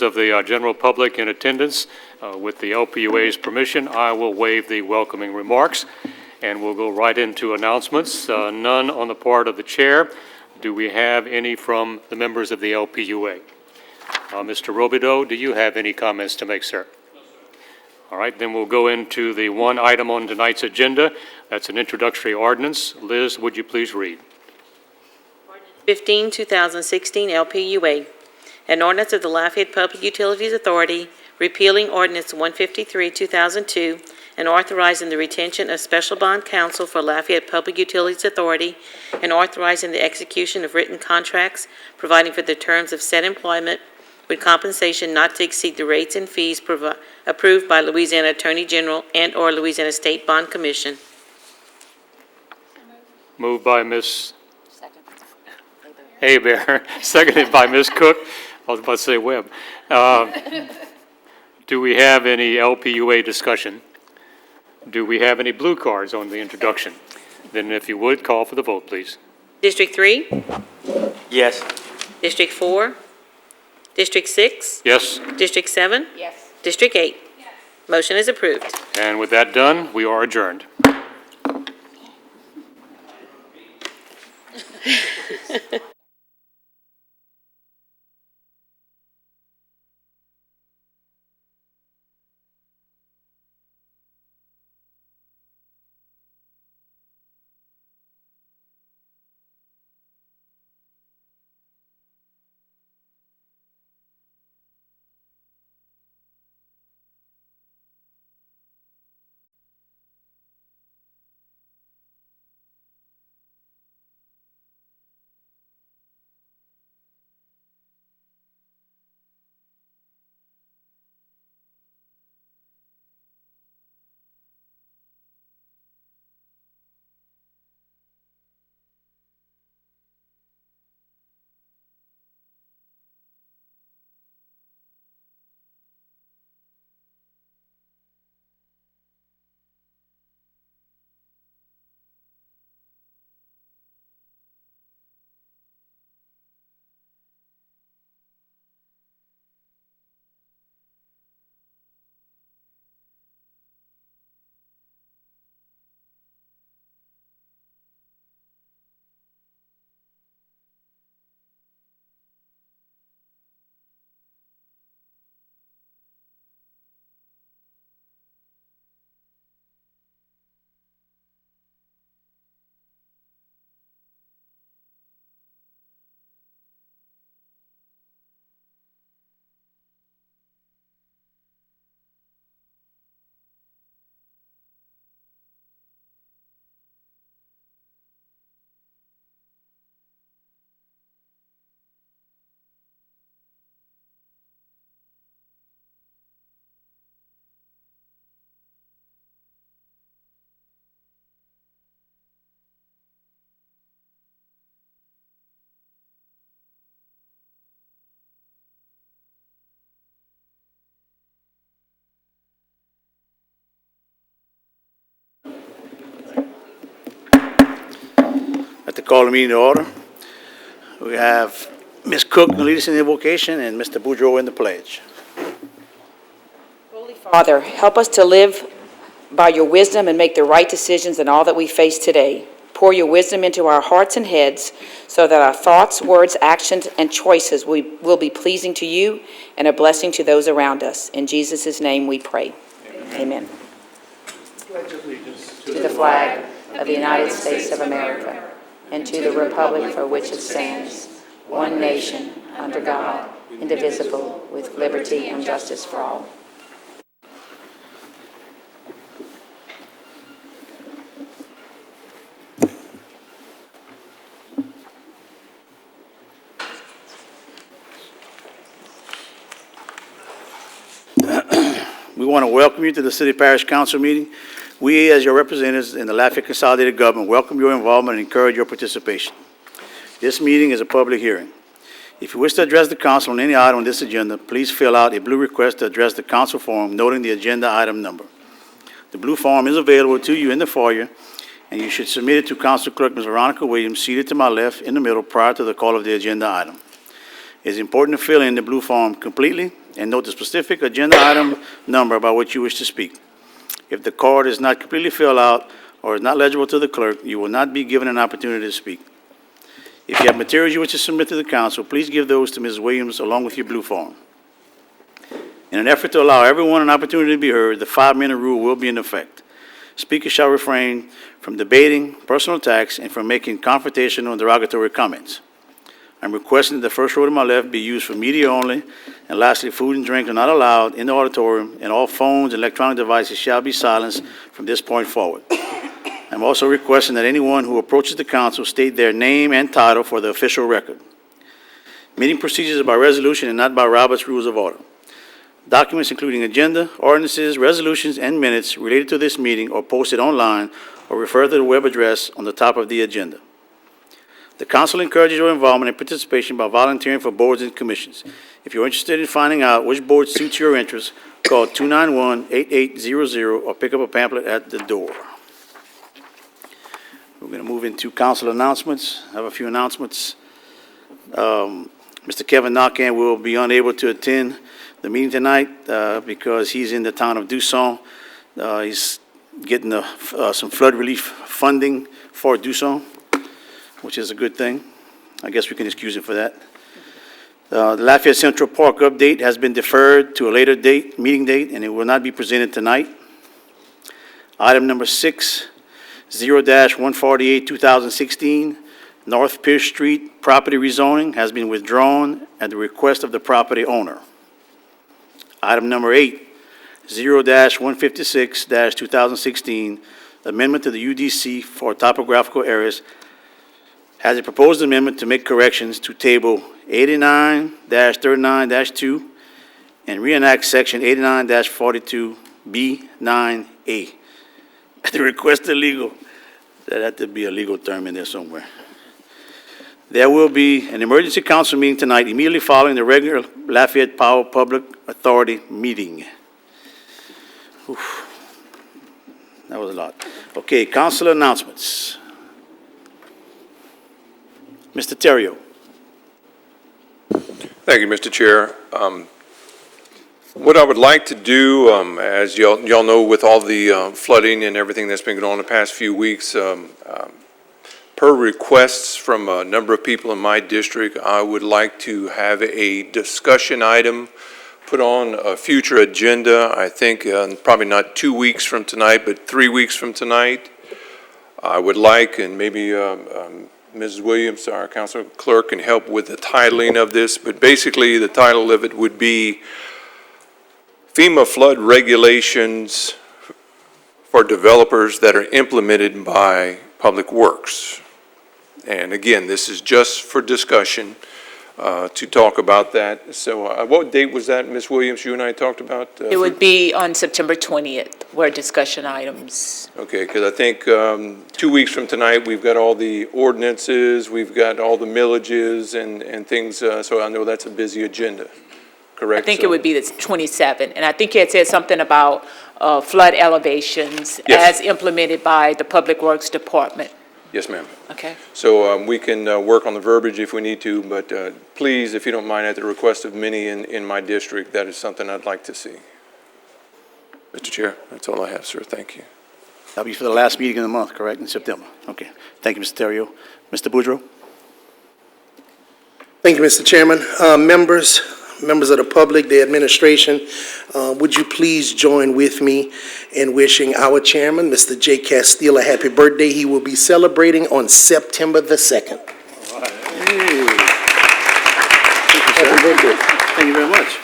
members of the general public in attendance, with the LPUA's permission, I will waive the welcoming remarks, and we'll go right into announcements. None on the part of the chair. Do we have any from the members of the LPUA? Mr. Robideau, do you have any comments to make, sir? No, sir. All right, then we'll go into the one item on tonight's agenda. That's an introductory ordinance. Liz, would you please read? 15, 2016 LPUA. An ordinance of the Lafayette Public Utilities Authority repealing Ordinance 153, 2002, and authorizing the retention of special bond counsel for Lafayette Public Utilities Authority, and authorizing the execution of written contracts providing for the terms of said employment with compensation not to exceed the rates and fees approved by Louisiana Attorney General and or Louisiana State Bond Commission. Moved by Ms. Hebert, seconded by Ms. Cook. I was about to say Webb. Do we have any LPUA discussion? Do we have any blue cards on the introduction? Then if you would, call for the vote, please. District 3? Yes. District 4? District 6? Yes. District 7? Yes. District 8? Yes. Motion is approved. And with that done, we are adjourned. At the call of meeting to order, we have Ms. Cook to lead us in the invocation and Mr. Boudreau in the pledge. Holy Father, help us to live by your wisdom and make the right decisions in all that we face today. Pour your wisdom into our hearts and heads so that our thoughts, words, actions, and choices will be pleasing to you and a blessing to those around us. In Jesus' name we pray. Amen. Pledge allegiance To the flag of the United States of America and to the republic for which it stands, one nation, under God, indivisible, with liberty and justice for all. We want to welcome you to the City Parish Council meeting. We, as your representatives in the Lafayette Consolidated Government, welcome your involvement and encourage your participation. This meeting is a public hearing. If you wish to address the council on any item on this agenda, please fill out a blue request to address the council form, noting the agenda item number. The blue form is available to you in the foyer, and you should submit it to Council Clerk Ms. Veronica Williams, seated to my left in the middle prior to the call of the agenda item. It's important to fill in the blue form completely and note the specific agenda item number about which you wish to speak. If the card is not completely filled out or is not legible to the clerk, you will not be given an opportunity to speak. If you have materials you wish to submit to the council, please give those to Ms. Williams along with your blue form. In an effort to allow everyone an opportunity to be heard, the 5-minute rule will be in effect. Speakers shall refrain from debating, personal attacks, and from making confrontational and derogatory comments. I'm requesting that the first row to my left be used for media only, and lastly, food and drink are not allowed in the auditorium, and all phones and electronic devices shall be silenced from this point forward. I'm also requesting that anyone who approaches the council state their name and title for the official record. Meeting procedures are by resolution and not by Robert's Rules of Order. Documents including agenda, ordinances, resolutions, and minutes related to this meeting are posted online or refer to the web address on the top of the agenda. The council encourages your involvement and participation by volunteering for boards and commissions. If you're interested in finding out which board suits your interests, call 291-8800 or pick up a pamphlet at the door. We're going to move into council announcements. I have a few announcements. Mr. Kevin Narcan will be unable to attend the meeting tonight because he's in the town of Dusson. He's getting some flood relief funding for Dusson, which is a good thing. I guess we can excuse him for that. The Lafayette Central Park update has been deferred to a later date, meeting date, and it will not be presented tonight. Item number 6, 0-148-2016, North Pierce Street property rezoning has been withdrawn at the request of the property owner. Item number 8, 0-156-2016, amendment to the UDC for topographical areas, has a proposed amendment to make corrections to Table 89-39-2 and reenact Section 89-42B9A. At the request of legal, that had to be a legal term in there somewhere. There will be an emergency council meeting tonight immediately following the regular Lafayette Power Public Authority meeting. Oof. That was a lot. Okay, council announcements. Mr. Terrio. Thank you, Mr. Chair. What I would like to do, as y'all know, with all the flooding and everything that's been going on the past few weeks, per requests from a number of people in my district, I would like to have a discussion item put on a future agenda. I think probably not 2 weeks from tonight, but 3 weeks from tonight. I would like, and maybe Mrs. Williams, our council clerk, can help with the titling of this, but basically the title of it would be FEMA flood regulations for developers that are implemented by Public Works. And again, this is just for discussion to talk about that. So what date was that, Ms. Williams, you and I talked about? It would be on September 20th, where discussion items. Okay, because I think 2 weeks from tonight, we've got all the ordinances, we've got all the millages and things, so I know that's a busy agenda, correct? I think it would be the 27th, and I think you had said something about flood elevations Yes. as implemented by the Public Works Department. Yes, ma'am. Okay. So we can work on the verbiage if we need to, but please, if you don't mind, at the request of many in my district, that is something I'd like to see. Mr. Chair, that's all I have, sir. Thank you. That'll be for the last meeting of the month, correct, in September? Okay. Thank you, Mr. Terrio. Mr. Boudreau? Thank you, Mr. Chairman. Members of the public, the administration, would you please join with me in wishing our chairman, Mr. J. Castile, a happy birthday. He will be celebrating on September the 2nd. All right. Hey. Happy birthday. Thank you very much.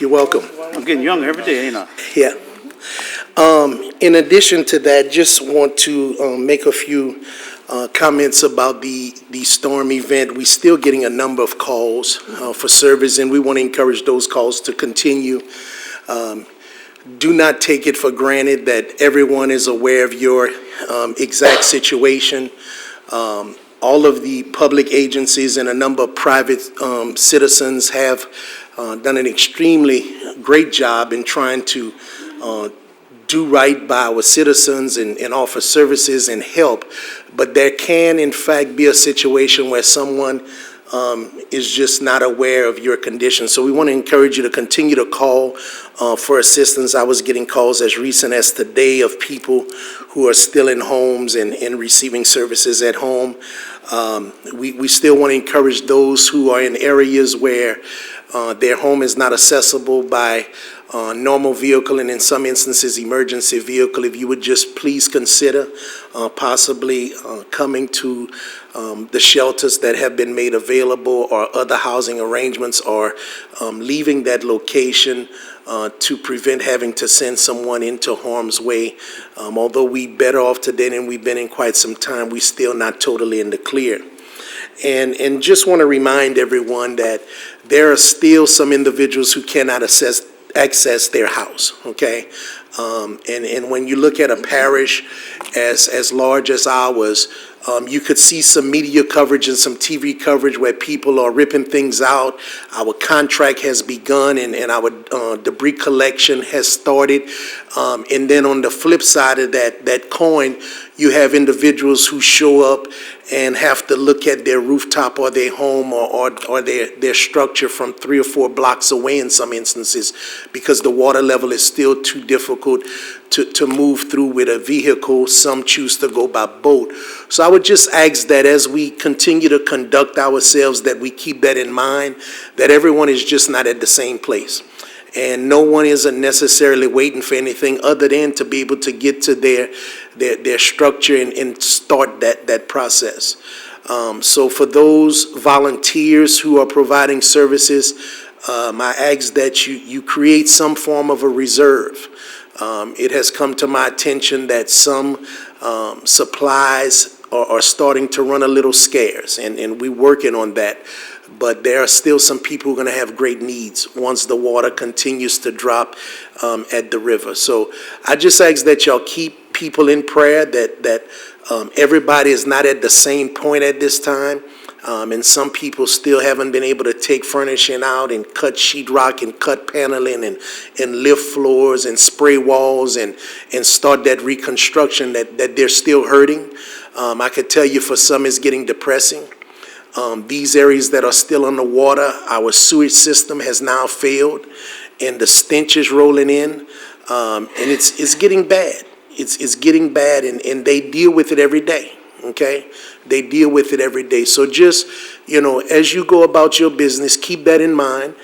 You're welcome. I'm getting younger every day, ain't I? Yeah. In addition to that, just want to make a few comments about the storm event. We're still getting a number of calls for service, and we want to encourage those calls to continue. Do not take it for granted that everyone is aware of your exact situation. All of the public agencies and a number of private citizens have done an extremely great job in trying to do right by our citizens and offer services and help. But there can, in fact, be a situation where someone is just not aware of your condition. So we want to encourage you to continue to call for assistance. I was getting calls as recent as today of people who are still in homes and receiving services at home. We still want to encourage those who are in areas where their home is not accessible by normal vehicle and in some instances emergency vehicle. If you would just please consider possibly coming to the shelters that have been made available or other housing arrangements, or leaving that location to prevent having to send someone into harm's way. Although we better off today than we've been in quite some time, we still not totally in the clear. And just want to remind everyone that there are still some individuals who cannot access their house, okay? And when you look at a parish as large as ours, you could see some media coverage and some TV coverage where people are ripping things out. Our contract has begun and our debris collection has started. And then on the flip side of that coin, you have individuals who show up and have to look at their rooftop or their home or their structure from 3 or 4 blocks away in some instances, because the water level is still too difficult to move through with a vehicle. Some choose to go by boat. So I would just ask that as we continue to conduct ourselves, that we keep that in mind, that everyone is just not at the same place. And no one isn't necessarily waiting for anything other than to be able to get to their structure and start that process. So for those volunteers who are providing services, I ask that you create some form of a reserve. It has come to my attention that some supplies are starting to run a little scarce, and we're working on that. But there are still some people who are going to have great needs once the water continues to drop at the river. So I just ask that y'all keep people in prayer, that everybody is not at the same point at this time. And some people still haven't been able to take furnishing out and cut sheetrock and cut paneling and lift floors and spray walls and start that reconstruction, that they're still hurting. I could tell you for some it's getting depressing. These areas that are still underwater, our sewage system has now failed and the stench is rolling in, and it's getting bad. It's getting bad, and they deal with it every day, okay? They deal with it every day. So just, as you go about your business, keep that in mind.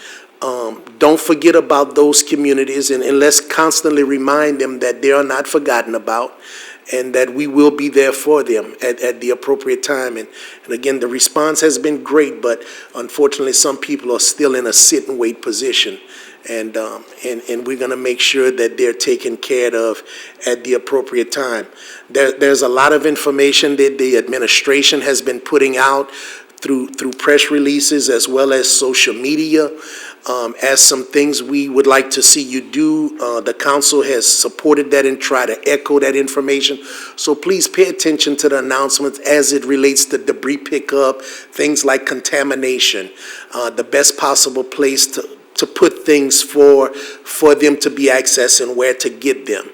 Don't forget about those communities, and let's constantly remind them that they are not forgotten about, and that we will be there for them at the appropriate time. And again, the response has been great, but unfortunately, some people are still in a sit and wait position. And we're going to make sure that they're taken care of at the appropriate time. There's a lot of information that the administration has been putting out through press releases as well as social media as some things we would like to see you do. The council has supported that and try to echo that information. So please pay attention to the announcements as it relates to debris pickup, things like contamination, the best possible place to put things for them to be accessed and where to get them.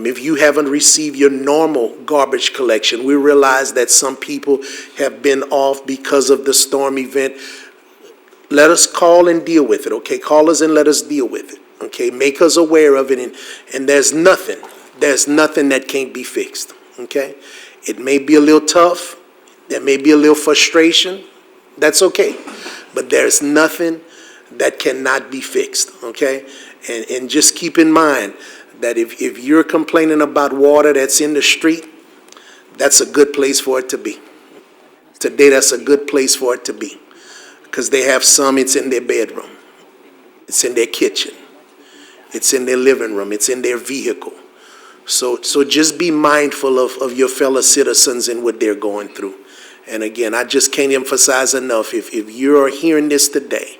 If you haven't received your normal garbage collection, we realize that some people have been off because of the storm event. Let us call and deal with it, okay? Call us and let us deal with it, okay? Make us aware of it, and there's nothing that can't be fixed, okay? It may be a little tough, there may be a little frustration, that's okay, but there's nothing that cannot be fixed, okay? And just keep in mind that if you're complaining about water that's in the street, that's a good place for it to be. Today, that's a good place for it to be. Because they have some, it's in their bedroom, it's in their kitchen, it's in their living room, it's in their vehicle. So just be mindful of your fellow citizens and what they're going through. And again, I just can't emphasize enough, if you're hearing this today,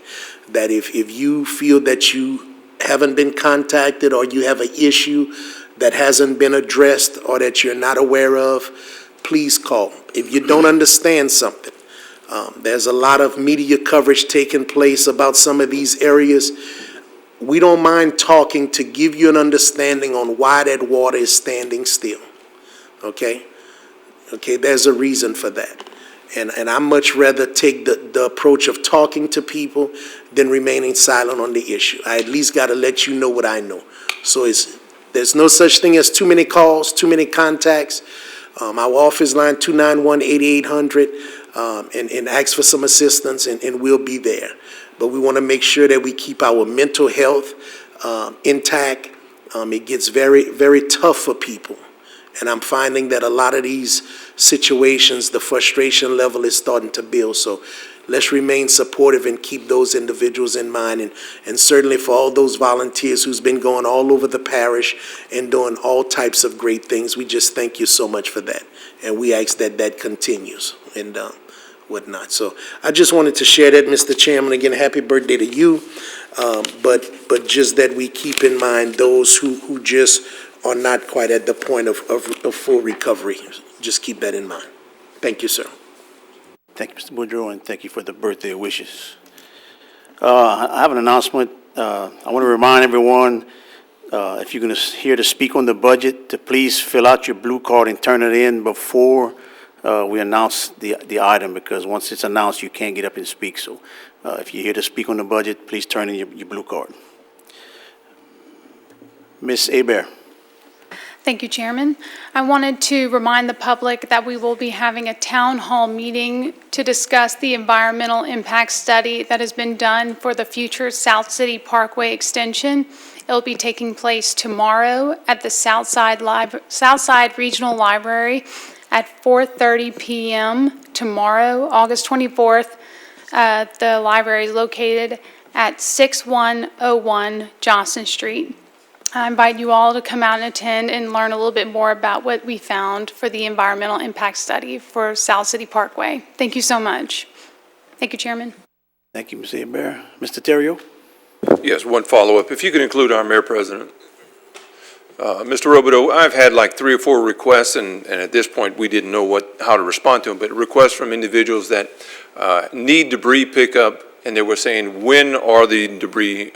that if you feel that you haven't been contacted or you have an issue that hasn't been addressed or that you're not aware of, please call. If you don't understand something, there's a lot of media coverage taking place about some of these areas. We don't mind talking to give you an understanding on why that water is standing still, okay? Okay, there's a reason for that. And I much rather take the approach of talking to people than remaining silent on the issue. I at least got to let you know what I know. So there's no such thing as too many calls, too many contacts. Our office line, 291-8800, and ask for some assistance, and we'll be there. But we want to make sure that we keep our mental health intact. It gets very, very tough for people. And I'm finding that a lot of these situations, the frustration level is starting to build. So let's remain supportive and keep those individuals in mind. And certainly for all those volunteers who's been going all over the parish and doing all types of great things, we just thank you so much for that. And we ask that that continues and whatnot. So I just wanted to share that, Mr. Chairman. Again, happy birthday to you. But just that we keep in mind those who just are not quite at the point of full recovery. Just keep that in mind. Thank you, sir. Thank you, Mr. Boudreaux, and thank you for the birthday wishes. I have an announcement. I want to remind everyone, if you're going to here to speak on the budget, to please fill out your blue card and turn it in before we announce the item, because once it's announced, you can't get up and speak. So if you're here to speak on the budget, please turn in your blue card. Ms. Hebert. Thank you, Chairman. I wanted to remind the public that we will be having a town hall meeting to discuss the environmental impact study that has been done for the future South City Parkway extension. It will be taking place tomorrow at the Southside Regional Library at 4:30 p.m. tomorrow, August 24th. The library is located at 6101 Johnson Street. I invite you all to come out and attend and learn a little bit more about what we found for the environmental impact study for South City Parkway. Thank you so much. Thank you, Chairman. Thank you, Ms. Hebert. Mr. Terrio? Yes, one follow-up. If you could include our Mayor President. Mr. Robideau, I've had like 3 or 4 requests, and at this point we didn't know how to respond to them, but requests from individuals that need debris pickup, and they were saying, when are the debris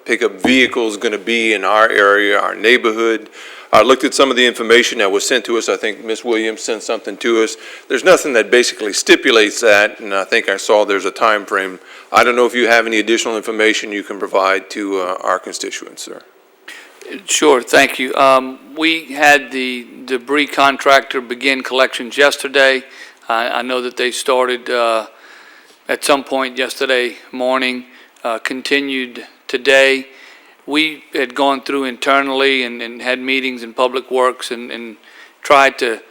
pickup vehicles going to be in our area, our neighborhood? I looked at some of the information that was sent to us. I think Ms. Williams sent something to us. There's nothing that basically stipulates that, and I think I saw there's a time frame. I don't know if you have any additional information you can provide to our constituents, sir. Sure, thank you. We had the debris contractor begin collections yesterday. I know that they started at some point yesterday morning, continued today. We had gone through internally and had meetings in Public Works and tried to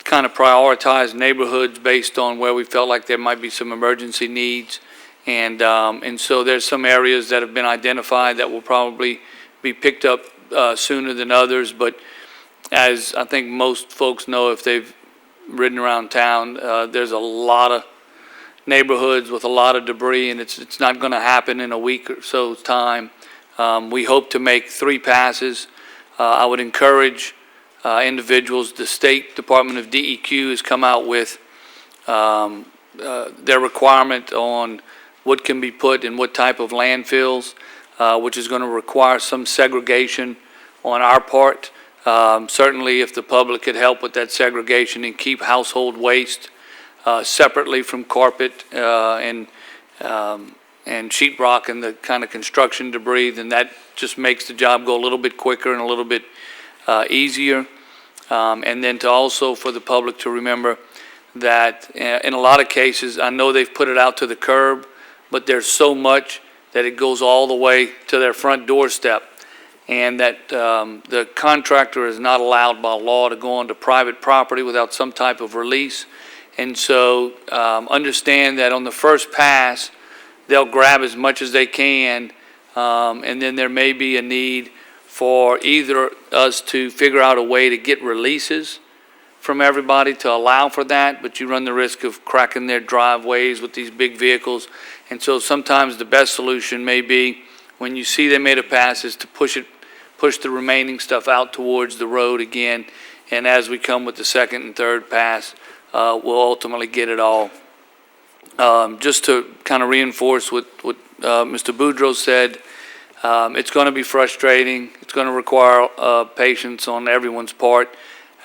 kind of prioritize neighborhoods based on where we felt like there might be some emergency needs. And so there's some areas that have been identified that will probably be picked up sooner than others. But as I think most folks know, if they've ridden around town, there's a lot of neighborhoods with a lot of debris, and it's not going to happen in a week or so's time. We hope to make 3 passes. I would encourage individuals. The State Department of DEQ has come out with their requirement on what can be put in what type of landfills, which is going to require some segregation on our part. Certainly, if the public could help with that segregation and keep household waste separately from carpet and sheetrock and the kind of construction debris, then that just makes the job go a little bit quicker and a little bit easier. And then to also for the public to remember that in a lot of cases, I know they've put it out to the curb, but there's so much that it goes all the way to their front doorstep, and that the contractor is not allowed by law to go onto private property without some type of release. And so understand that on the first pass, they'll grab as much as they can, and then there may be a need for either us to figure out a way to get releases from everybody to allow for that, but you run the risk of cracking their driveways with these big vehicles. And so sometimes the best solution may be, when you see they made a pass, is to push the remaining stuff out towards the road again. And as we come with the second and third pass, we'll ultimately get it all. Just to kind of reinforce what Mr. Boudreaux said, it's going to be frustrating. It's going to require patience on everyone's part,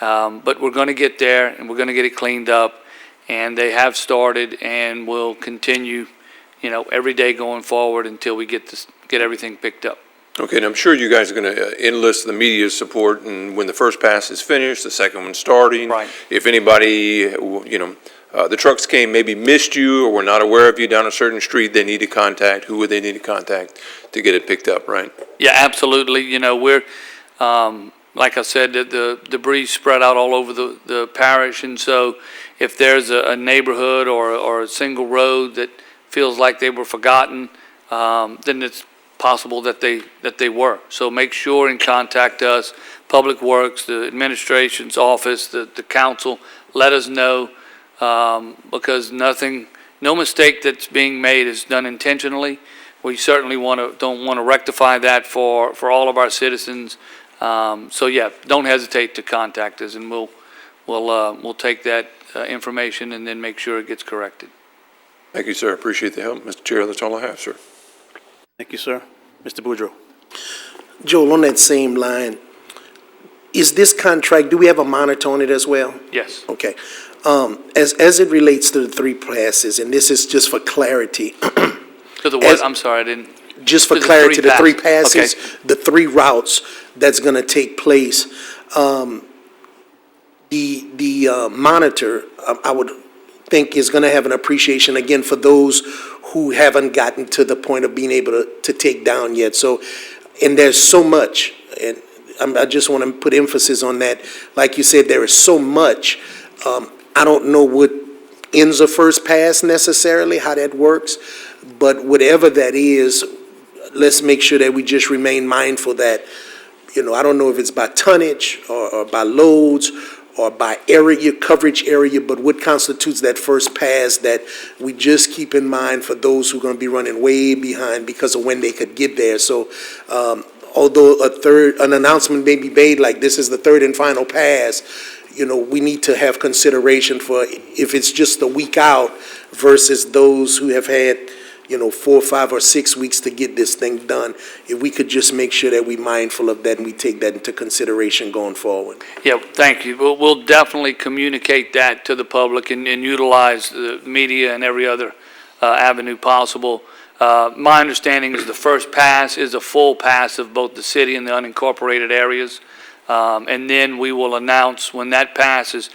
but we're going to get there and we're going to get it cleaned up. and they have started and will continue, every day going forward until we get everything picked up. Okay, and I'm sure you guys are going to enlist the media's support, and when the first pass is finished, the second one's starting. Right. If anybody, the trucks came, maybe missed you or were not aware of you down a certain street, they need to contact, who would they need to contact to get it picked up, right? Yeah, absolutely. We're, like I said, the debris spread out all over the parish, and so if there's a neighborhood or a single road that feels like they were forgotten, then it's possible that they were. So make sure and contact us, Public Works, the administration's office, the council. Let us know, because no mistake that's being made is done intentionally. We certainly don't want to rectify that for all of our citizens. So yeah, don't hesitate to contact us, and we'll take that information and then make sure it gets corrected. Thank you, sir. Appreciate the help. Mr. Chair, that's all I have, sir. Thank you, sir. Mr. Boudreau. Joel, on that same line, is this contract, do we have a monitor on it as well? Yes. Okay. As it relates to the 3 passes, and this is just for clarity. To the what? I'm sorry, I didn't. Just for To the clarity, the 3 passes. passes, Okay. the 3 routes that's going to take place. The monitor, I would think, is going to have an appreciation, again, for those who haven't gotten to the point of being able to take down yet. So, and there's so much, and I just want to put emphasis on that. Like you said, there is so much. I don't know what ends a first pass necessarily, how that works, but whatever that is, let's make sure that we just remain mindful that, I don't know if it's by tonnage or by loads or by area, coverage area, but what constitutes that first pass, that we just keep in mind for those who are going to be running way behind because of when they could get there. So although an announcement may be made like this is the 3rd and final pass, we need to have consideration for if it's just a week out versus those who have had 4, 5, or 6 weeks to get this thing done. If we could just make sure that we're mindful of that and we take that into consideration going forward. Yeah, thank you. We'll definitely communicate that to the public and utilize the media and every other avenue possible. My understanding is the first pass is a full pass of both the city and the unincorporated areas. And then we will announce when that pass is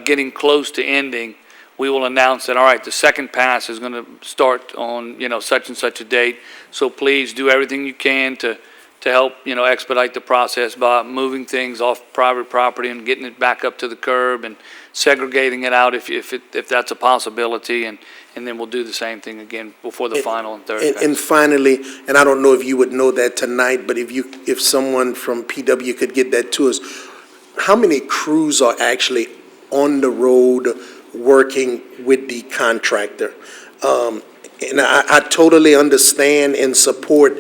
getting close to ending, we will announce that, all right, the second pass is going to start on, such and such a date. So please do everything you can to help, expedite the process by moving things off private property and getting it back up to the curb and segregating it out if that's a possibility. And then we'll do the same thing again before the final and third pass. And finally, and I don't know if you would know that tonight, but if someone from PW could get that to us, how many crews are actually on the road working with the contractor? And I totally understand and support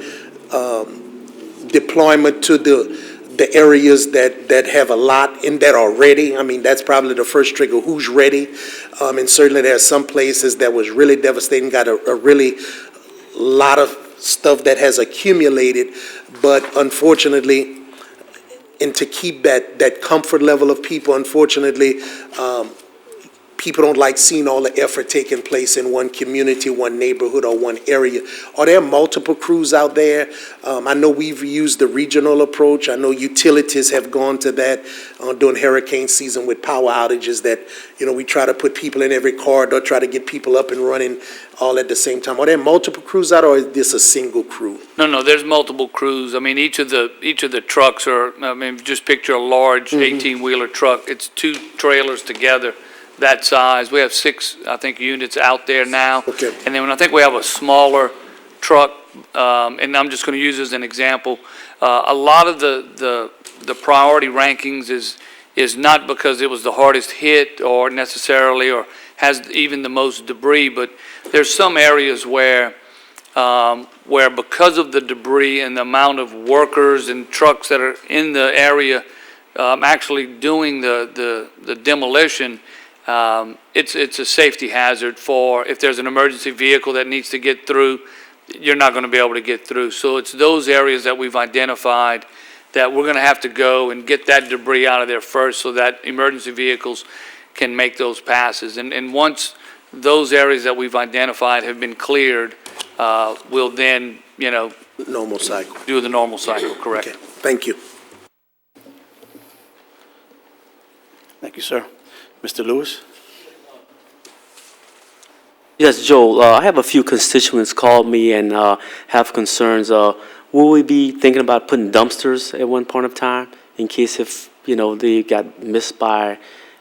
deployment to the areas that have a lot in that are ready. I mean, that's probably the first trigger, who's ready. And certainly there are some places that was really devastating, got a really lot of stuff that has accumulated. But unfortunately, and to keep that comfort level of people, unfortunately, people don't like seeing all the effort taking place in one community, one neighborhood, or one area. Are there multiple crews out there? I know we've used the regional approach. I know utilities have gone to that during hurricane season with power outages that, we try to put people in every corridor, try to get people up and running all at the same time. Are there multiple crews out, or is this a single crew? No, there's multiple crews. I mean, each of the trucks are, just picture a large 18-wheeler truck. It's 2 trailers together that size. We have 6, I think, units out there now. Okay. And then I think we have a smaller truck, and I'm just going to use as an example. A lot of the priority rankings is not because it was the hardest hit or necessarily or has even the most debris, but there's some areas where because of the debris and the amount of workers and trucks that are in the area actually doing the demolition, it's a safety hazard for if there's an emergency vehicle that needs to get through, you're not going to be able to get through. So it's those areas that we've identified that we're going to have to go and get that debris out of there first so that emergency vehicles can make those passes. And once those areas that we've identified have been cleared, we'll then, Normal cycle. do the normal cycle, correct? Okay, thank you. Thank you, sir. Mr. Lewis? Yes, Joel, I have a few constituents called me and have concerns. Will we be thinking about putting dumpsters at one point of time in case if, they got missed by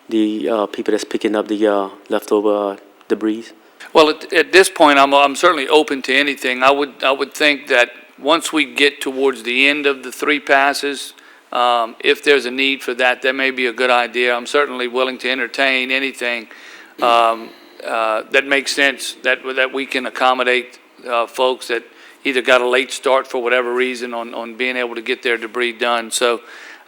the people that's picking up the leftover debris? Well, at this point, I'm certainly open to anything. I would think that once we get towards the end of the 3 passes, if there's a need for that, that may be a good idea. I'm certainly willing to entertain anything that makes sense, that we can accommodate folks that either got a late start for whatever reason on being able to get their debris done. So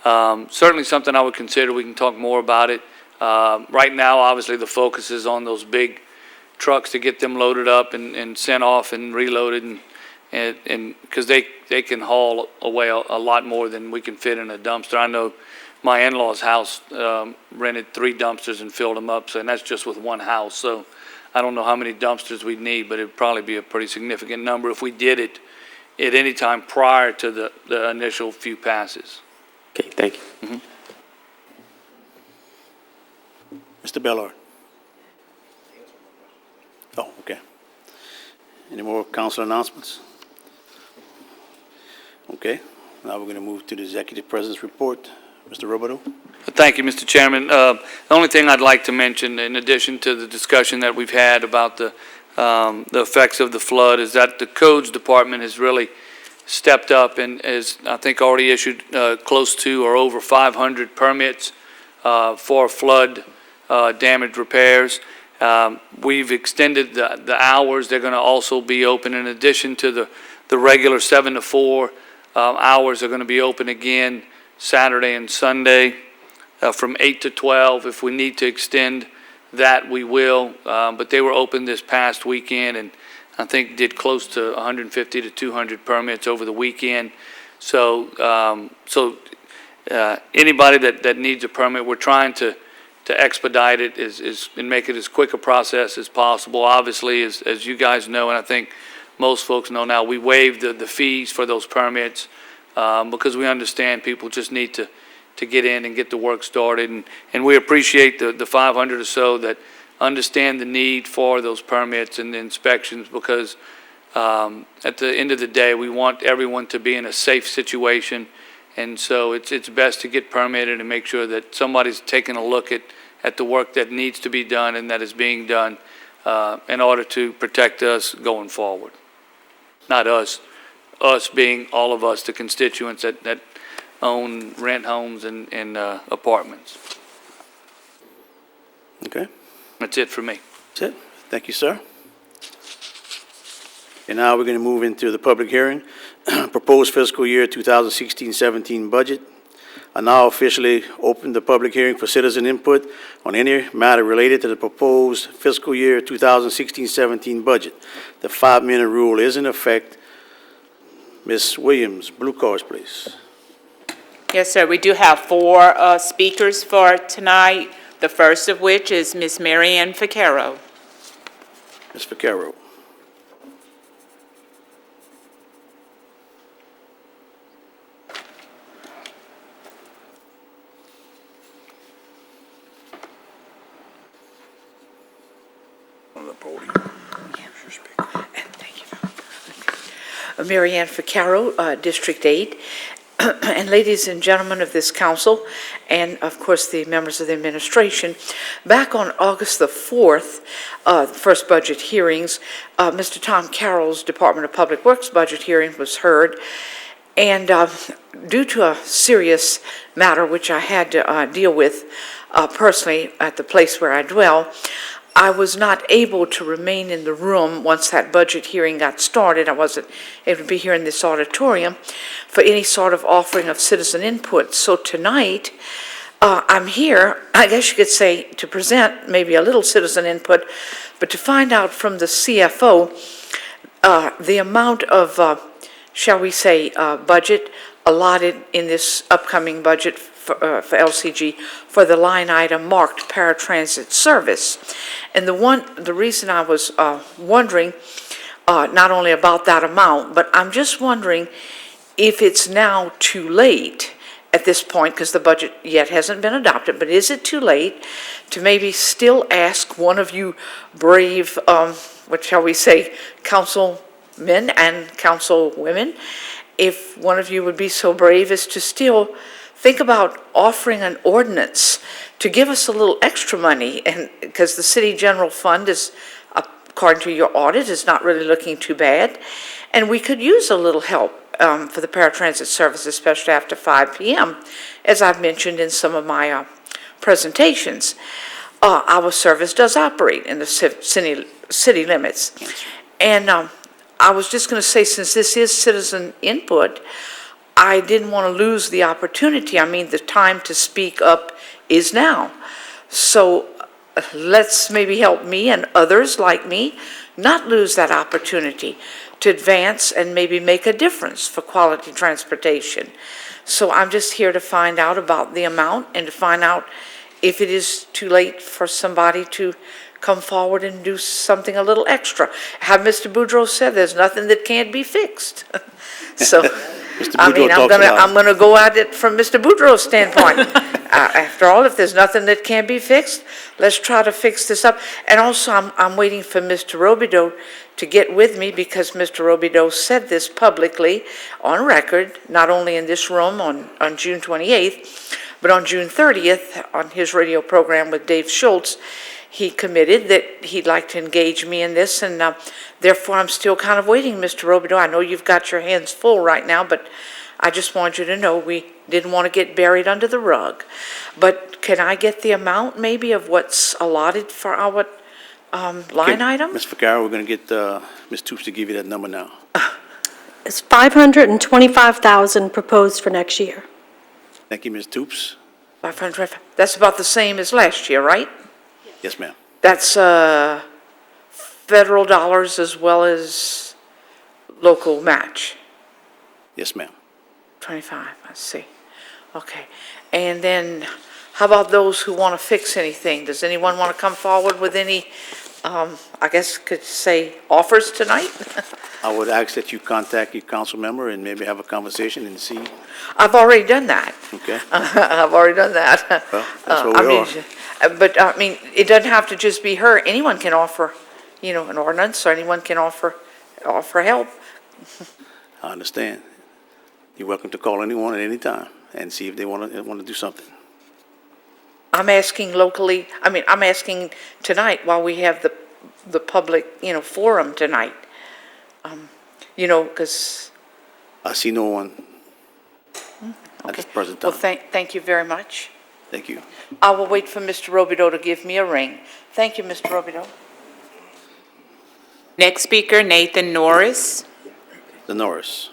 certainly something I would consider. We can talk more about it. Right now, obviously, the focus is on those big trucks to get them loaded up and sent off and reloaded, and because they can haul away a lot more than we can fit in a dumpster. I know my in-laws' house rented 3 dumpsters and filled them up, and that's just with one house. So I don't know how many dumpsters we'd need, but it'd probably be a pretty significant number if we did it at any time prior to the initial few passes. Okay, thank you. Mr. Bellard? Oh, okay. Any more council announcements? Okay, now we're going to move to the executive president's report. Mr. Roboto? Thank you, Mr. Chairman. The only thing I'd like to mention, in addition to the discussion that we've had about the effects of the flood, is that the codes department has really stepped up and has, I think, already issued close to or over 500 permits for flood damage repairs. We've extended the hours. They're going to also be open in addition to the regular 7 to 4 hours are going to be open again Saturday and Sunday from 8 to 12. If we need to extend that, we will. But they were open this past weekend and I think did close to 150 to 200 permits over the weekend. So anybody that needs a permit, we're trying to expedite it and make it as quick a process as possible. Obviously, as you guys know, and I think most folks know now, we waived the fees for those permits because we understand people just need to get in and get the work started. And we appreciate the 500 or so that understand the need for those permits and the inspections, because at the end of the day, we want everyone to be in a safe situation. And so it's best to get permitted and make sure that somebody's taking a look at the work that needs to be done and that is being done in order to protect us going forward. Not us being all of us, the constituents that own rent homes and apartments. Okay, That's it for me. that's it. Thank you, sir. And now we're going to move into the public hearing. Proposed fiscal year 2016-17 budget. I now officially open the public hearing for citizen input on any matter related to the proposed fiscal year 2016-17 budget. The 5-minute rule is in effect. Ms. Williams, blue cards, please. Yes, sir. We do have 4 speakers for tonight, the first of which is Ms. Marianne Vaccaro. Ms. Vaccaro. Marianne Vaccaro, District 8. And ladies and gentlemen of this council, and of course the members of the administration, back on August the 4th, first budget hearings, Mr. Tom Carroll's Department of Public Works budget hearing was heard. And due to a serious matter which I had to deal with personally at the place where I dwell, I was not able to remain in the room once that budget hearing got started. I wasn't able to be here in this auditorium for any sort of offering of citizen input. So tonight, I'm here, I guess you could say, to present maybe a little citizen input, but to find out from the CFO the amount of, shall we say, budget allotted in this upcoming budget for LCG for the line item marked paratransit service. And the reason I was wondering, not only about that amount, but I'm just wondering if it's now too late at this point, because the budget yet hasn't been adopted, but is it too late to maybe still ask one of you brave, what shall we say, councilmen and councilwomen, if one of you would be so brave as to still think about offering an ordinance to give us a little extra money, and because the city general fund is, according to your audit, is not really looking too bad, and we could use a little help for the paratransit service, especially after 5 p.m., as I've mentioned in some of my presentations. Our service does operate in the city limits. And I was just going to say, since this is citizen input, I didn't want to lose the opportunity. I mean, the time to speak up is now. So let's maybe help me and others like me not lose that opportunity to advance and maybe make a difference for quality transportation. So I'm just here to find out about the amount and to find out if it is too late for somebody to come forward and do something a little extra. Have Mr. Boudreau said there's nothing that can't be fixed. So, I mean, I'm gonna go at it from Mr. Boudreau's standpoint. After all, if there's nothing that can't be fixed, let's try to fix this up. And also, I'm waiting for Mr. Robideau to get with me, because Mr. Robideau said this publicly on record, not only in this room on June 28th, but on June 30th, on his radio program with Dave Schultz, he committed that he'd like to engage me in this, and therefore I'm still kind of waiting, Mr. Robideau. I know you've got your hands full right now, but I just want you to know we didn't want to get buried under the rug. But can I get the amount maybe of what's allotted for our line item? Ms. Vaccaro, we're going to get Ms. Toops to give you that number now. It's $525,000 proposed for next year. Thank you, Ms. Toops. 500. That's about the same as last year, right? Yes, ma'am. That's federal dollars as well as local match. Yes, ma'am. 25, I see. Okay. And then how about those who want to fix anything? Does anyone want to come forward with any, I guess could say, offers tonight? I would ask that you contact your council member and maybe have a conversation and see. I've already done that. Okay. I've already done that. Well, that's what we are. But, I mean, it doesn't have to just be her. Anyone can offer, you know, an ordinance, or anyone can offer help. I understand. You're welcome to call anyone at any time and see if they want to do something. I'm asking locally, I mean, I'm asking tonight while we have the public, you know, forum tonight. You know, because. I see no one at Okay. this present time. Well, thank you very much. Thank you. I will wait for Mr. Robideau to give me a ring. Thank you, Mr. Robideau. Next speaker, Nathan Norris. The Norris.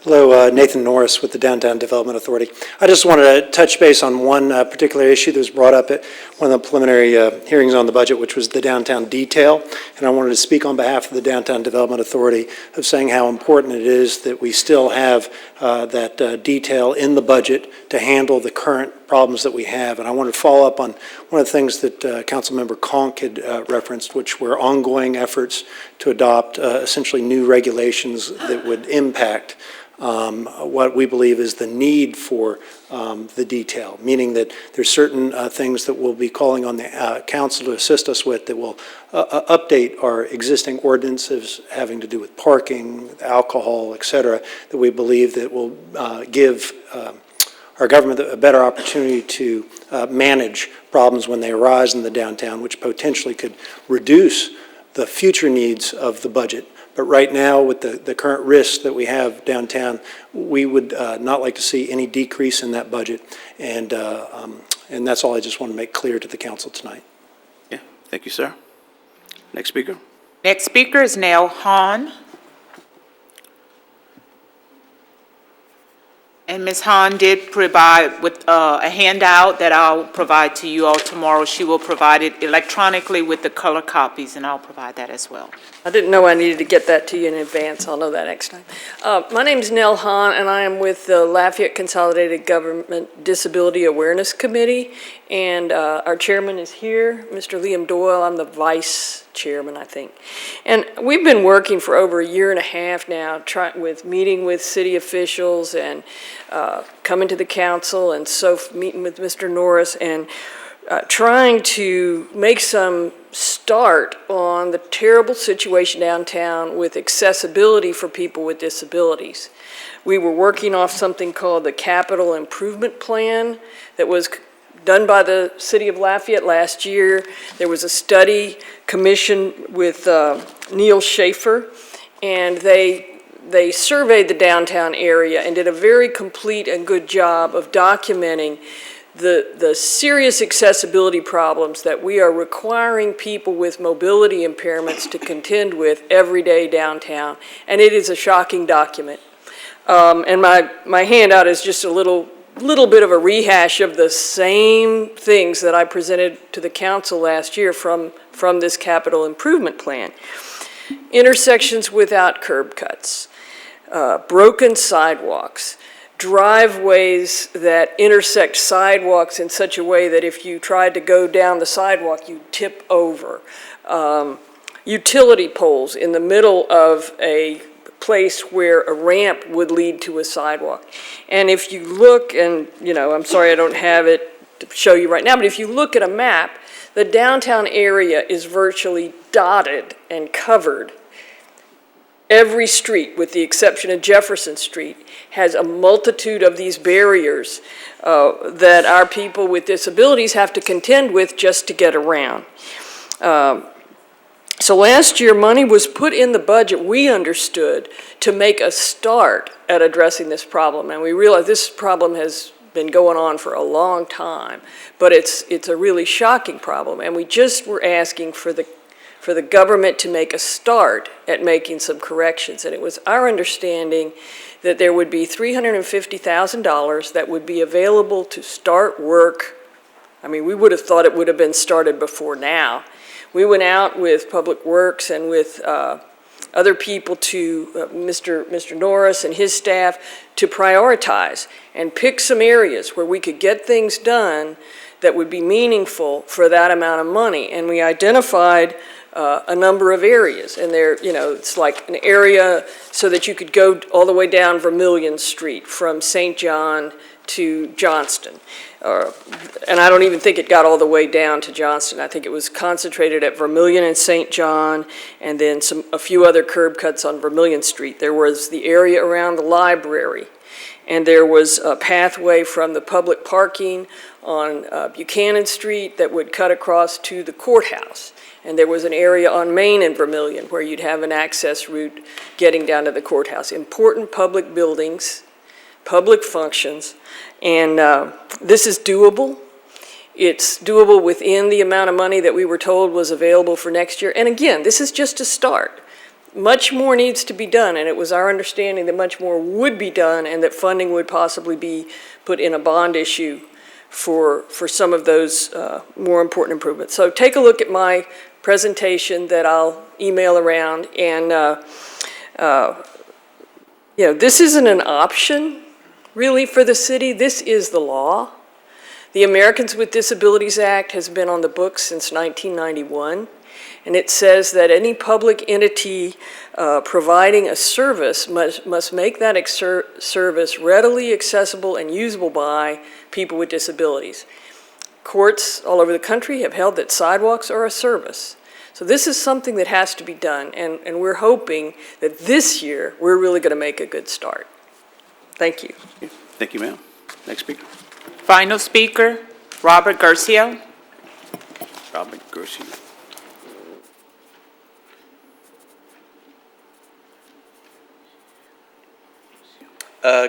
Hello, Nathan Norris with the Downtown Development Authority. I just wanted to touch base on one particular issue that was brought up at one of the preliminary hearings on the budget, which was the downtown detail. And I wanted to speak on behalf of the Downtown Development Authority of saying how important it is that we still have that detail in the budget to handle the current problems that we have. And I want to follow up on one of the things that Councilmember Conk had referenced, which were ongoing efforts to adopt essentially new regulations that would impact what we believe is the need for the detail, meaning that there's certain things that we'll be calling on the council to assist us with that will update our existing ordinances having to do with parking, alcohol, et cetera, that we believe that will give our government a better opportunity to manage problems when they arise in the downtown, which potentially could reduce the future needs of the budget. But right now, with the current risks that we have downtown, we would not like to see any decrease in that budget. And that's all I just want to make clear to the council tonight. Yeah, thank you, sir. Next speaker. Next speaker is Nell Hahn. And Ms. Hahn did provide with a handout that I'll provide to you all tomorrow. She will provide it electronically with the color copies, and I'll provide that as well. I didn't know I needed to get that to you in advance. I'll know that next time. My name's Nell Hahn, and I am with the Lafayette Consolidated Government Disability Awareness Committee. And our chairman is here, Mr. Liam Doyle. I'm the vice chairman, I think. And we've been working for over a year and a half now, meeting with city officials and coming to the council and meeting with Mr. Norris and trying to make some start on the terrible situation downtown with accessibility for people with disabilities. We were working off something called the Capital Improvement Plan that was done by the city of Lafayette last year. There was a study commissioned with Neil Schaefer, and they surveyed the downtown area and did a very complete and good job of documenting the serious accessibility problems that we are requiring people with mobility impairments to contend with every day downtown. And it is a shocking document. And my handout is just a little bit of a rehash of the same things that I presented to the council last year from this capital improvement plan. Intersections without curb cuts, broken sidewalks, driveways that intersect sidewalks in such a way that if you tried to go down the sidewalk, you'd tip over. Utility poles in the middle of a place where a ramp would lead to a sidewalk. And if you look, and I'm sorry I don't have it to show you right now, but if you look at a map, the downtown area is virtually dotted and covered. Every street, with the exception of Jefferson Street, has a multitude of these barriers that our people with disabilities have to contend with just to get around. So last year, money was put in the budget, we understood, to make a start at addressing this problem. And we realized this problem has been going on for a long time, but it's a really shocking problem. And we just were asking for the government to make a start at making some corrections. And it was our understanding that there would be $350,000 that would be available to start work. I mean, we would have thought it would have been started before now. We went out with Public Works and with other people to Mr. Norris and his staff to prioritize and pick some areas where we could get things done that would be meaningful for that amount of money. And we identified a number of areas, and it's like an area so that you could go all the way down Vermilion Street from St. John to Johnston. And I don't even think it got all the way down to Johnston. I think it was concentrated at Vermilion and St. John, and then a few other curb cuts on Vermilion Street. There was the area around the library, and there was a pathway from the public parking on Buchanan Street that would cut across to the courthouse. And there was an area on Main and Vermilion where you'd have an access route getting down to the courthouse. Important public buildings, public functions, and this is doable. It's doable within the amount of money that we were told was available for next year. And again, this is just a start. Much more needs to be done, and it was our understanding that much more would be done and that funding would possibly be put in a bond issue for some of those more important improvements. So take a look at my presentation that I'll email around, and this isn't an option really for the city. This is the law. The Americans with Disabilities Act has been on the books since 1991, and it says that any public entity providing a service must make that service readily accessible and usable by people with disabilities. Courts all over the country have held that sidewalks are a service. So this is something that has to be done, and we're hoping that this year we're really going to make a good start. Thank you. Thank you, ma'am. Next speaker. Final speaker, Robert Garcia. Robert Garcia.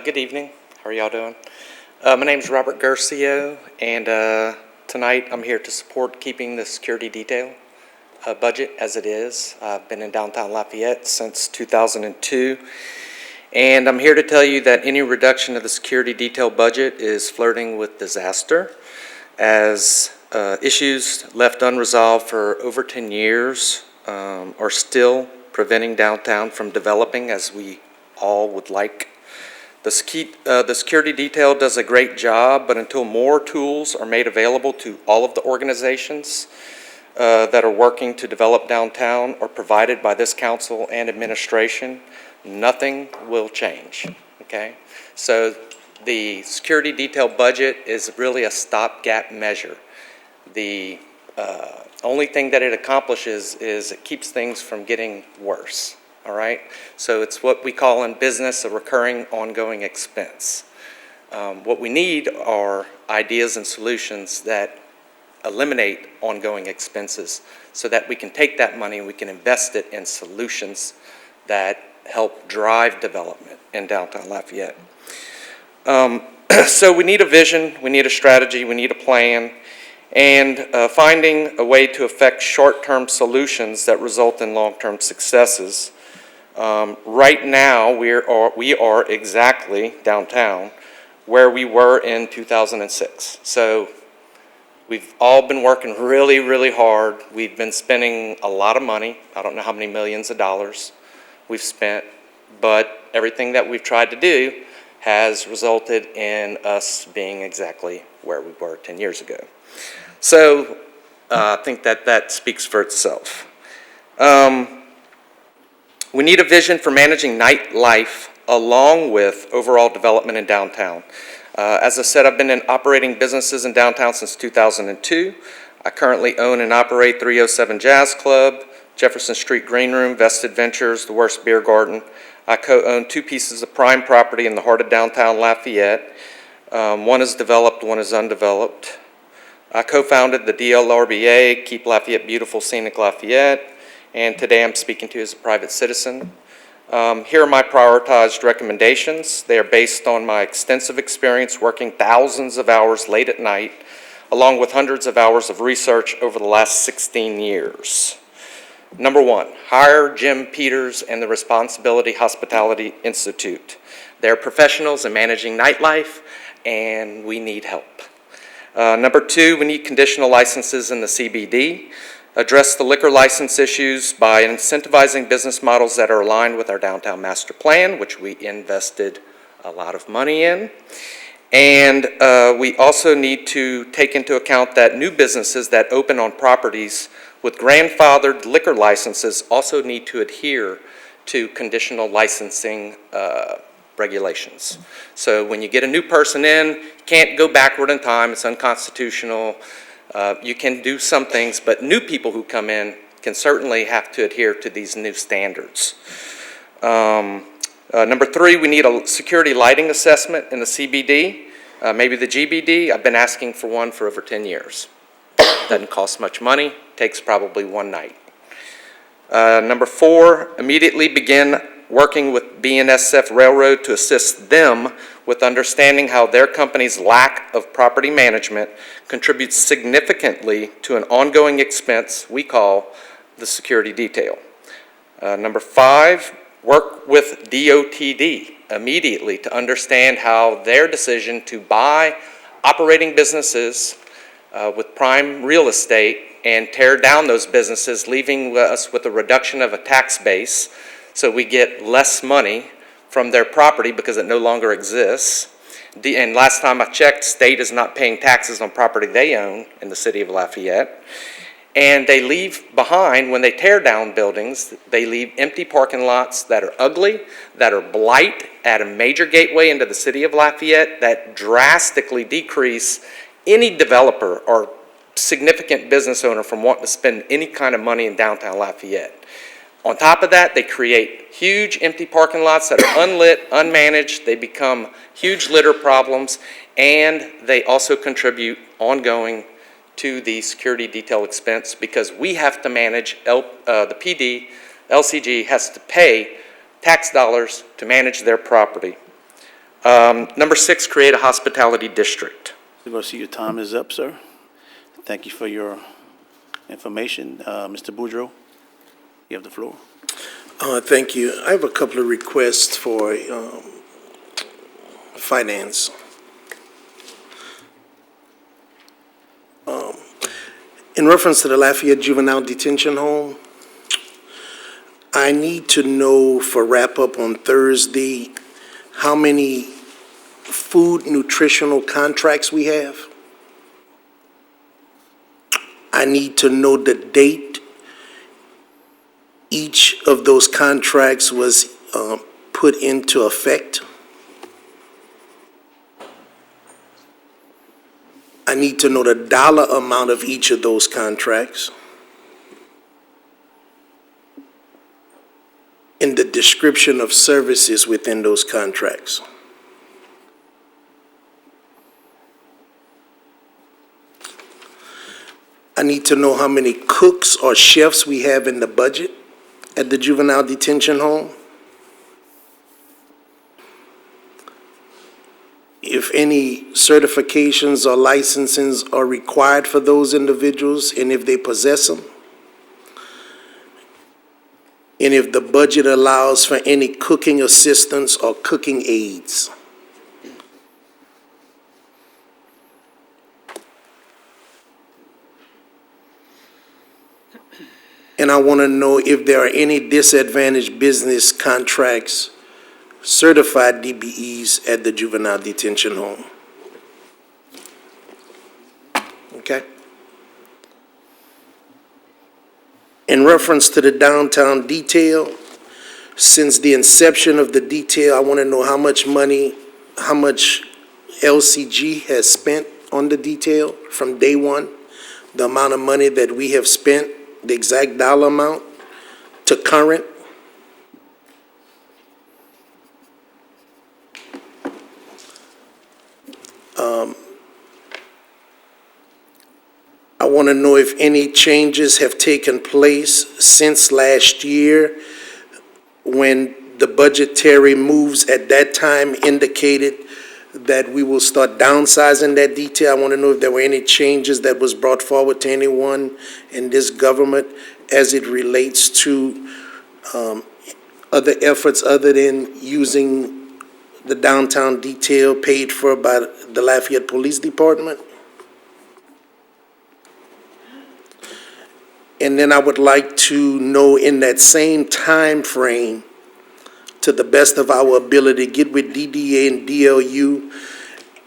Good evening. How are y'all doing? My name's Robert Garcia, and tonight I'm here to support keeping the security detail budget as it is. I've been in downtown Lafayette since 2002, And I'm here to tell you that any reduction of the security detail budget is flirting with disaster, as issues left unresolved for over 10 years are still preventing downtown from developing as we all would like. The security detail does a great job, but until more tools are made available to all of the organizations that are working to develop downtown or provided by this council and administration, nothing will change, okay? So the security detail budget is really a stopgap measure. The only thing that it accomplishes is it keeps things from getting worse, all right? So it's what we call in business a recurring ongoing expense. What we need are ideas and solutions that eliminate ongoing expenses so that we can take that money and we can invest it in solutions that help drive development in downtown Lafayette. So we need a vision, we need a strategy, we need a plan, and finding a way to affect short-term solutions that result in long-term successes. Right now, we are exactly downtown where we were in 2006. So we've all been working really, really hard. We've been spending a lot of money. I don't know how many millions of dollars we've spent, but everything that we've tried to do has resulted in us being exactly where we were 10 years ago. So I think that speaks for itself. We need a vision for managing nightlife along with overall development in downtown. As I said, I've been in operating businesses in downtown since 2002. I currently own and operate 307 Jazz Club, Jefferson Street Green Room, Vested Ventures, the Worst Beer Garden. I co-own 2 pieces of prime property in the heart of downtown Lafayette. One is developed, one is undeveloped. I co-founded the DLRBA, Keep Lafayette Beautiful, Scenic Lafayette, and today I'm speaking to you as a private citizen. Here are my prioritized recommendations. They are based on my extensive experience working thousands of hours late at night, along with hundreds of hours of research over the last 16 years. Number 1, hire Jim Peters and the Responsibility Hospitality Institute. They're professionals in managing nightlife, and we need help. Number 2, we need conditional licenses in the CBD. Address the liquor license issues by incentivizing business models that are aligned with our downtown master plan, which we invested a lot of money in. And we also need to take into account that new businesses that open on properties with grandfathered liquor licenses also need to adhere to conditional licensing regulations. So when you get a new person in, you can't go backward in time, it's unconstitutional. You can do some things, but new people who come in can certainly have to adhere to these new standards. Number 3, we need a security lighting assessment in the CBD, maybe the GBD. I've been asking for one for over 10 years. Doesn't cost much money, takes probably one night. Number 4, immediately begin working with BNSF Railroad to assist them with understanding how their company's lack of property management contributes significantly to an ongoing expense we call the security detail. Number 5, work with DOTD immediately to understand how their decision to buy operating businesses with prime real estate and tear down those businesses, leaving us with a reduction of a tax base so we get less money from their property because it no longer exists. And last time I checked, state is not paying taxes on property they own in the city of Lafayette. And they leave behind, when they tear down buildings, they leave empty parking lots that are ugly, that are blight at a major gateway into the city of Lafayette, that drastically decrease any developer or significant business owner from wanting to spend any kind of money in downtown Lafayette. On top of that, they create huge empty parking lots that are unlit, unmanaged. They become huge litter problems, and they also contribute ongoing to the security detail expense because we have to manage, the PD, LCG has to pay tax dollars to manage their property. Number 6, create a hospitality district. I see your time is up, sir. Thank you for your information. Mr. Boudreau, you have the floor. Thank you. I have a couple of requests for finance. In reference to the Lafayette Juvenile Detention Home, I need to know for wrap-up on Thursday, how many food nutritional contracts we have. I need to know the date each of those contracts was put into effect. I need to know the dollar amount of each of those contracts and the description of services within those contracts. I need to know how many cooks or chefs we have in the budget at the juvenile detention home. If any certifications or licenses are required for those individuals, and if they possess them. And if the budget allows for any cooking assistance or cooking aids. And I want to know if there are any disadvantaged business contracts, certified DBEs at the juvenile detention home. Okay? In reference to the downtown detail, since the inception of the detail, I want to know how much money, how much LCG has spent on the detail from day one, the amount of money that we have spent, the exact dollar amount to current. I want to know if any changes have taken place since last year when the budgetary moves at that time indicated that we will start downsizing that detail. I want to know if there were any changes that was brought forward to anyone in this government as it relates to other efforts other than using the downtown detail paid for by the Lafayette Police Department. And then I would like to know in that same time frame, to the best of our ability, get with DDA and DLU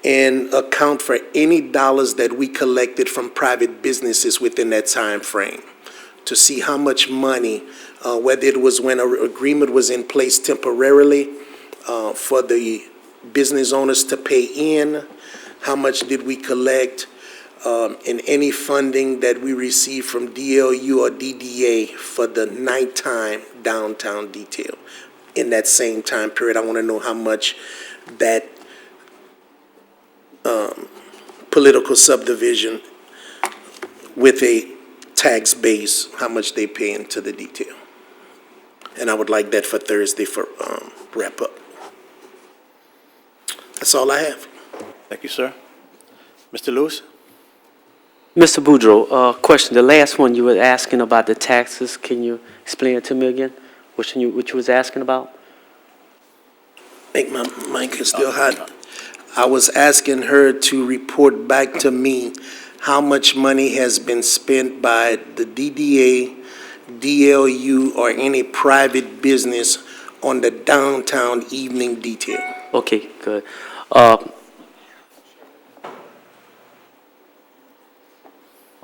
and account for any dollars that we collected from private businesses within that time frame, to see how much money, whether it was when an agreement was in place temporarily for the business owners to pay in, how much did we collect, in any funding that we received from DLU or DDA for the nighttime downtown detail. In that same time period, I want to know how much that political subdivision with a tax base, how much they pay into the detail. And I would like that for Thursday for wrap up. That's all I have. Thank you, sir. Mr. Lewis? Mr. Boudreau, question. The last one you were asking about the taxes. Can you explain it to me again? What you was asking about? Make my mic is still hot. I was asking her to report back to me how much money has been spent by the DDA, DLU, or any private business on the downtown evening detail. Okay, good.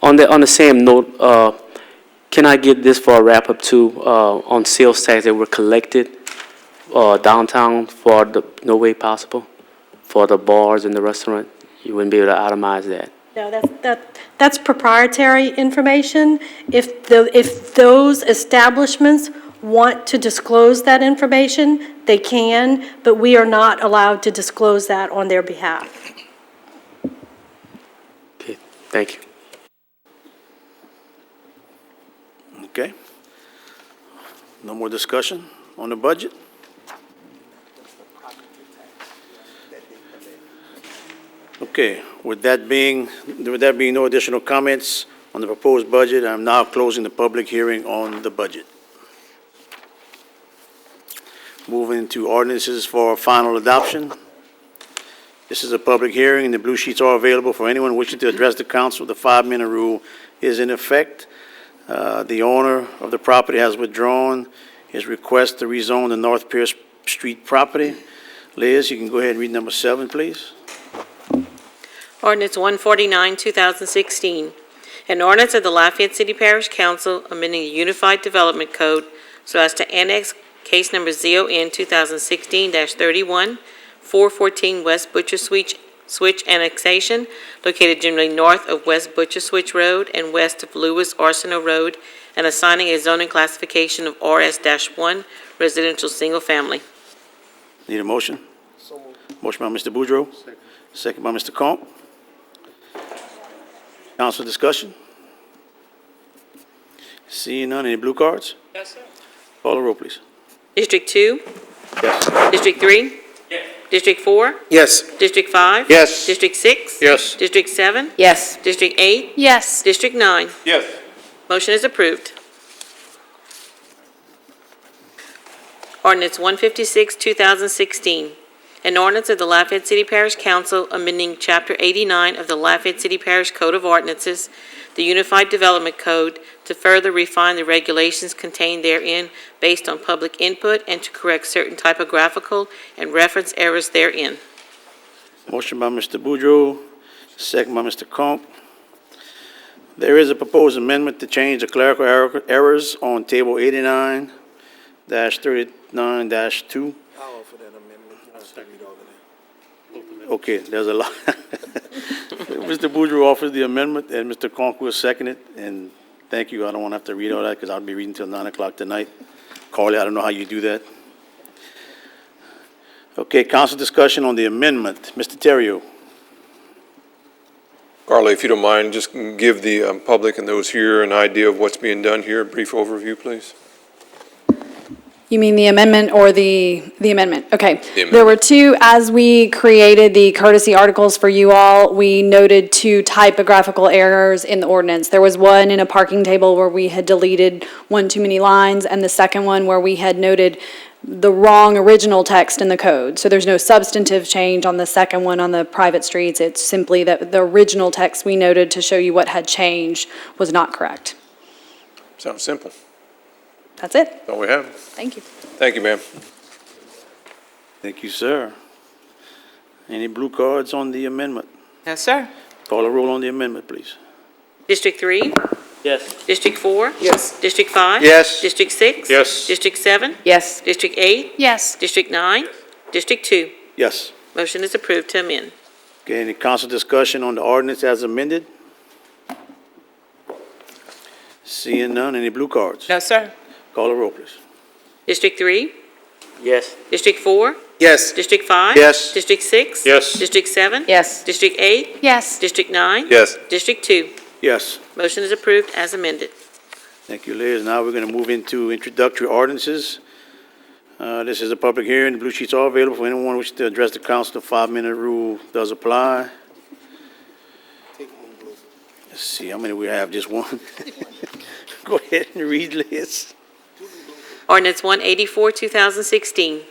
On the same note, can I get this for a wrap up too, on sales tax that were collected downtown for the, no way possible, for the bars and the restaurant? You wouldn't be able to itemize that. No, that's proprietary information. If those establishments want to disclose that information, they can, but we are not allowed to disclose that on their behalf. Okay, thank you. Okay. No more discussion on the budget? Okay, with that being no additional comments on the proposed budget, I'm now closing the public hearing on the budget. Moving to ordinances for final adoption. This is a public hearing, and the blue sheets are available for anyone wishing to address the council. The 5-minute rule is in effect. The owner of the property has withdrawn his request to rezone the North Pierce Street property. Liz, you can go ahead and read number 7, please. Ordinance 149, 2016. An ordinance of the Lafayette City Parish Council amending the Unified Development Code so as to annex case number ZON 2016-31, 414 West Butcher Switch annexation, located generally north of West Butcher Switch Road and west of Lewis Arsenal Road, and assigning a zoning classification of RS-1 residential single family. Need a motion? Motion by Mr. Boudreau. Second by Mr. Comp. Council discussion? Seeing none, any blue cards? Yes, sir. Call the roll, please. District 2? Yes. District 3? Yes. District 4? Yes. District 5? Yes. District 6? Yes. District 7? Yes. District 8? Yes. District 9? Yes. Motion is approved. Ordinance 156, 2016. An ordinance of the Lafayette City Parish Council amending Chapter 89 of the Lafayette City Parish Code of Ordinances, the Unified Development Code, to further refine the regulations contained therein based on public input and to correct certain typographical and reference errors therein. Motion by Mr. Boudreau, second by Mr. Comp. There is a proposed amendment to change the clerical errors on table 89-39-2. I'll offer that amendment. Okay, there's a lot. Mr. Boudreau offers the amendment, and Mr. Comp will second it, and thank you. I don't want to have to read all that, because I'll be reading till 9 o'clock tonight. Carly, I don't know how you do that. Okay, council discussion on the amendment. Mr. Terrio. Carly, if you don't mind, just give the public and those here an idea of what's being done here. A brief overview, please. You mean the amendment or the amendment? Okay. amendment. There were two, as we created the courtesy articles for you all, we noted 2 typographical errors in the ordinance. There was one in a parking table where we had deleted 1 too many lines, and the second one where we had noted the wrong original text in the code. So there's no substantive change on the second one on the private streets. It's simply that the original text we noted to show you what had changed was not correct. Sounds simple. That's it. That's all we have. Thank you. Thank you, ma'am. Thank you, sir. Any blue cards on the amendment? Yes, sir. Call a roll on the amendment, please. District 3? Yes. District 4? Yes. District 5? Yes. District 6? Yes. District 7? Yes. District 8? Yes. District 9? District 2? Yes. Motion is approved to amend. Okay, any council discussion on the ordinance as amended? Seeing none, any blue cards? No, sir. Call a roll, please. District 3? Yes. District 4? Yes. District 5? Yes. District 6? Yes. District 7? Yes. District 8? Yes. District 9? Yes. District 2? Yes. Motion is approved as amended. Thank you, Liz. Now we're going to move into introductory ordinances. This is a public hearing. The blue sheets are available for anyone wishing to address the council. The 5-minute rule does apply. Let's see, how many we have? Just one? Go ahead and read, Liz. Ordinance 184, 2016.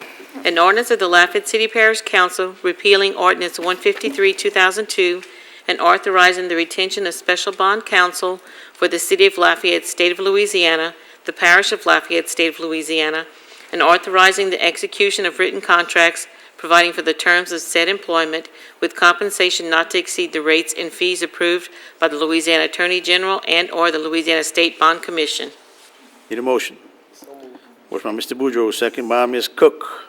An ordinance of the Lafayette City Parish Council repealing Ordinance 153, 2002, and authorizing the retention of special bond counsel for the City of Lafayette, State of Louisiana, the Parish of Lafayette, State of Louisiana, and authorizing the execution of written contracts providing for the terms of said employment with compensation not to exceed the rates and fees approved by the Louisiana Attorney General and/or the Louisiana State Bond Commission. Need a motion? Motion by Mr. Boudreau, second by Ms. Cook.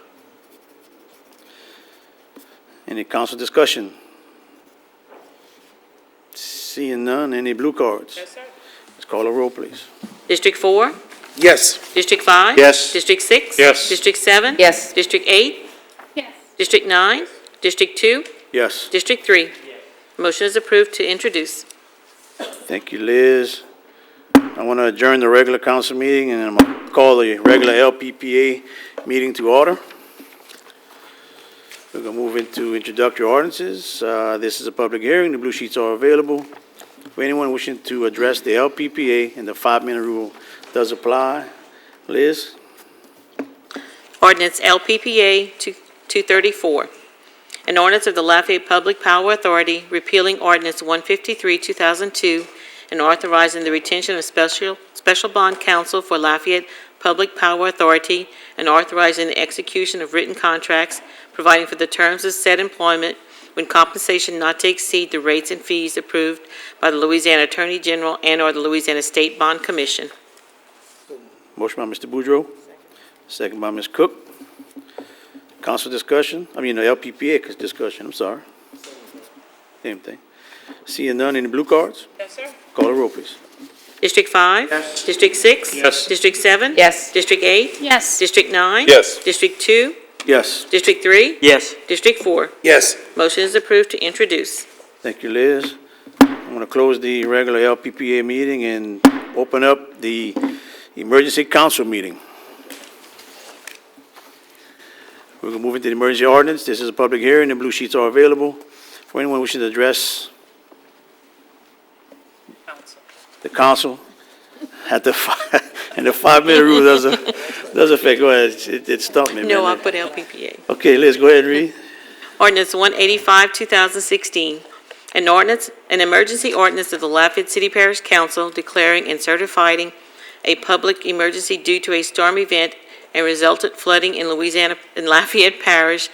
Any council discussion? Seeing none, any blue cards? Yes, sir. Let's call a roll, please. District 4? Yes. District 5? Yes. District 6? Yes. District 7? Yes. District 8? Yes. District 9? District 2? Yes. District 3? Motion is approved to introduce. Thank you, Liz. I want to adjourn the regular council meeting, and I'm going to call the regular LPPA meeting to order. We're going to move into introductory ordinances. This is a public hearing. The blue sheets are available. For anyone wishing to address the LPPA, and the 5-minute rule does apply. Liz? Ordinance LPPA 234, an ordinance of the Lafayette Public Power Authority repealing Ordinance 153, 2002, and authorizing the retention of special bond counsel for Lafayette Public Power Authority, and authorizing the execution of written contracts, providing for the terms of said employment when compensation not to exceed the rates and fees approved by the Louisiana Attorney General and/or the Louisiana State Bond Commission. Motion by Mr. Boudreau, second by Ms. Cook. Council discussion, LPPA discussion, I'm sorry. Same thing. Seeing none, any blue cards? Yes, sir. Call the roll, please. District 5? Yes. District 6? Yes. District 7? Yes. District 8? Yes. District 9? Yes. District 2? Yes. District 3? Yes. District 4? Yes. Motion is approved to introduce. Thank you, Liz. I'm going to close the regular LPPA meeting and open up the emergency council meeting. We're going to move into the emergency ordinance. This is a public hearing. The blue sheets are available for anyone wishing to address the council. At the and the 5-minute rule does affect. Go ahead. It stumped me. No, man. I put LPPA. Okay, Liz, go ahead and read. Ordinance 185, 2016, an emergency ordinance of the Lafayette City Parish Council declaring and certifying a public emergency due to a storm event and resultant flooding in Louisiana, in Lafayette Parish,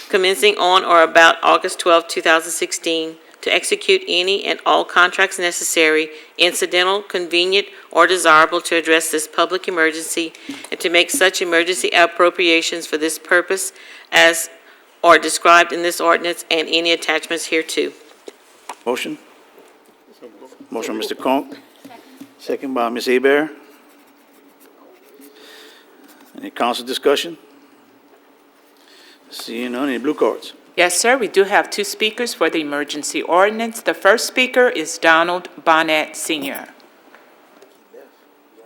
commencing on or about August 12, 2016, to execute any and all contracts necessary, incidental, convenient, or desirable to address this public emergency, and to make such emergency appropriations for this purpose as are described in this ordinance and any attachments hereto. Motion? Motion by Mr. Conk. Second by Ms. Hebert. Any council discussion? Seeing none, any blue cards? Yes, sir. We do have two speakers for the emergency ordinance. The first speaker is Donald Bonnet Sr.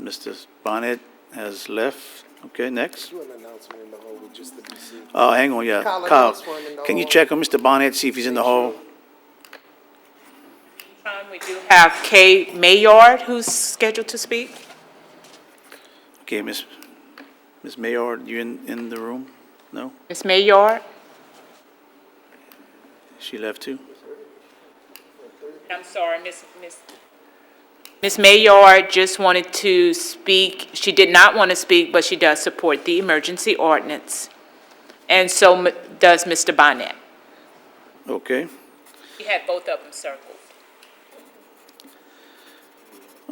Mr. Bonnet has left. Okay, next. Hang on, yeah. Kyle, can you check on Mr. Bonnet, see if he's in the hall? We do have Kay Maynard, who's scheduled to speak. Okay, Ms. Maynard, you in the room? No? Ms. Maynard? She left too? I'm sorry, Ms. Maynard just wanted to speak. She did not want to speak, but she does support the emergency ordinance. And so does Mr. Bonnet. Okay, He had both of them circled.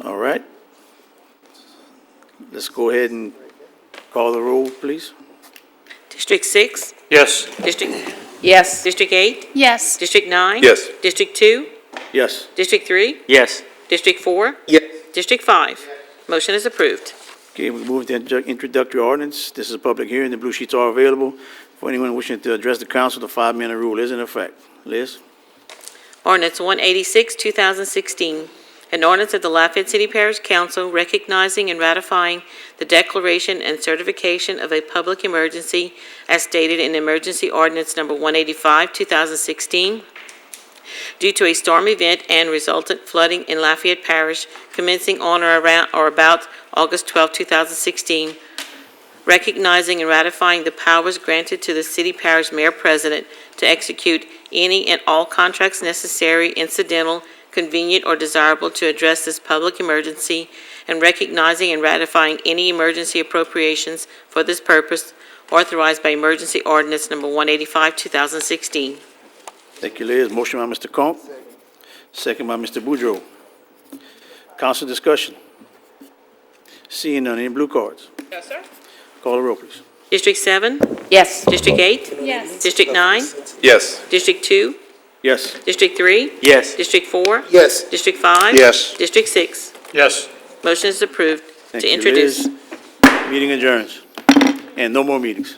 all right. Let's go ahead and call the roll, please. District 6? Yes. District, Yes. District 8? Yes. District 9? Yes. District 2? Yes. District 3? Yes. District 4? Yes. District 5? Motion is approved. Okay, we move to introductory ordinance. This is a public hearing. The blue sheets are available for anyone wishing to address the council. The 5-minute rule is in effect. Liz? Ordinance 186, 2016, an ordinance of the Lafayette City Parish Council recognizing and ratifying the declaration and certification of a public emergency as stated in Emergency Ordinance Number 185, 2016, due to a storm event and resultant flooding in Lafayette Parish commencing on or around or about August 12, 2016, recognizing and ratifying the powers granted to the City Parish Mayor President to execute any and all contracts necessary, incidental, convenient, or desirable to address this public emergency, and recognizing and ratifying any emergency appropriations for this purpose authorized by Emergency Ordinance Number 185, 2016. Thank you, Liz. Motion by Mr. Conk, second by Mr. Boudreau. Council discussion. Seeing none, any blue cards? Yes, sir. Call the roll, please. District 7? Yes. District 8? Yes. District 9? Yes. District 2? Yes. District 3? Yes. District 4? Yes. District 5? Yes. District 6? Yes. Motion is approved Thank to you, introduce. Liz. Meeting adjourns. And no more meetings.